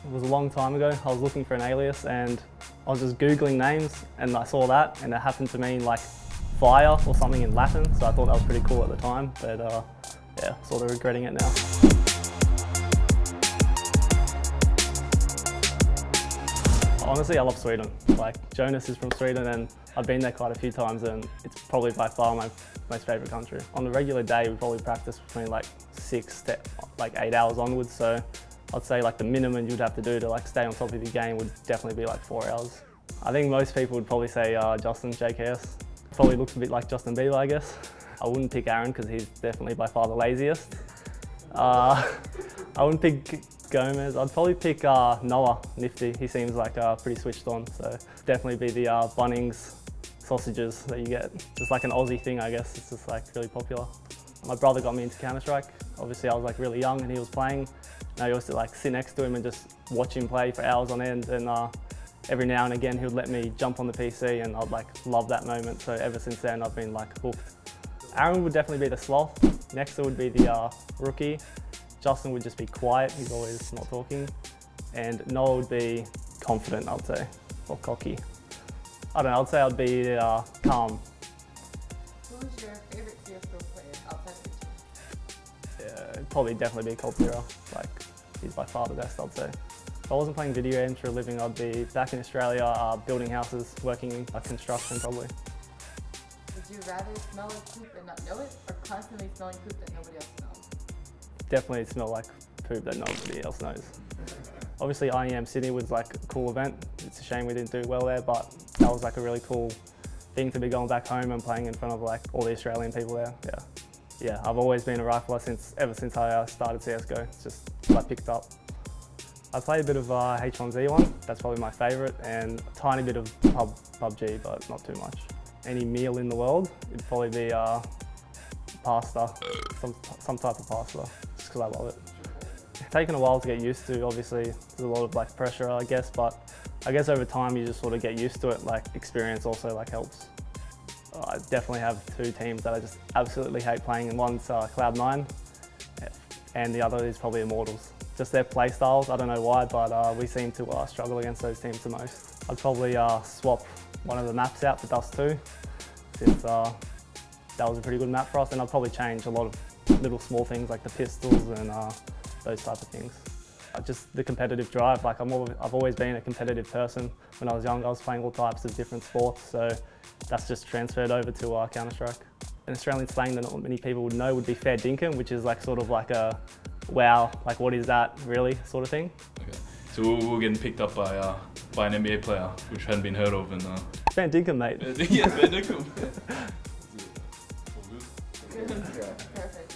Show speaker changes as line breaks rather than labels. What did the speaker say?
It was a long time ago. I was looking for an alias and I was just Googling names and I saw that and it happened to mean like fire or something in Latin, so I thought that was pretty cool at the time, but yeah, sort of regretting it now. Honestly, I love Sweden. Like, Jonas is from Sweden and I've been there quite a few times and it's probably by far my most favourite country. On a regular day, we probably practice between like 6 to like 8 hours onwards, so I'd say like the minimum you'd have to do to like stay on top of your game would definitely be like 4 hours. I think most people would probably say Justin, JKS. Probably looks a bit like Justin Bieber, I guess. I wouldn't pick Aaron because he's definitely by far the laziest. I wouldn't pick Gomez. I'd probably pick Noah, Nifty. He seems like pretty switched on, so definitely be the Bunnings sausages that you get. Just like an Aussie thing, I guess. It's just like really popular. My brother got me into Counter-Strike. Obviously I was like really young and he was playing. And I used to like sit next to him and just watch him play for hours on end, and every now and again he would let me jump on the PC and I'd like love that moment. So ever since then I've been like hooked. Aaron would definitely be the sloth. Next would be the rookie. Justin would just be quiet, he's always not talking. And Noah would be confident, I'd say, or cocky. I don't know, I'd say I'd be calm.
Who is your favorite CSGO player outside of the team?
Yeah, it'd probably definitely be Colpira. Like, he's by far the best, I'd say. If I wasn't playing video games for a living, I'd be back in Australia building houses, working in construction probably.
Would you rather smell like poop and not know it, or constantly smelling poop that nobody else smells?
Definitely smell like poop that nobody else knows. Obviously IEM Sydney was like a cool event. It's a shame we didn't do well there, but that was like a really cool thing to be going back home and playing in front of like all the Australian people there. Yeah, I've always been a rifler ever since I started CSGO. It's just what I picked up. I play a bit of H1Z1, that's probably my favourite, and a tiny bit of PUBG, but not too much. Any meal in the world, it'd probably be pasta, some type of pasta, just because I love it. It's taken a while to get used to, obviously there's a lot of like pressure I guess, but I guess over time you just sort of get used to it, like experience also like helps. I definitely have 2 teams that I just absolutely hate playing, and one's Cloud9 and the other is probably Immortals. Just their play styles, I don't know why, but we seem to struggle against those teams the most. I'd probably swap one of the maps out for Dust 2, since that was a pretty good map for us, and I'd probably change a lot of little small things like the pistols and those type of things. Just the competitive drive, like I've always been a competitive person. When I was young I was playing all types of different sports, so that's just transferred over to Counter-Strike. An Australian slang that not many people would know would be fair dinkum, which is like sort of like a wow, like what is that really sort of thing.
Okay, so we're getting picked up by an NBA player, which hadn't been heard of. And
fair dinkum, mate.
Yeah, fair dinkum.
Good. Perfect.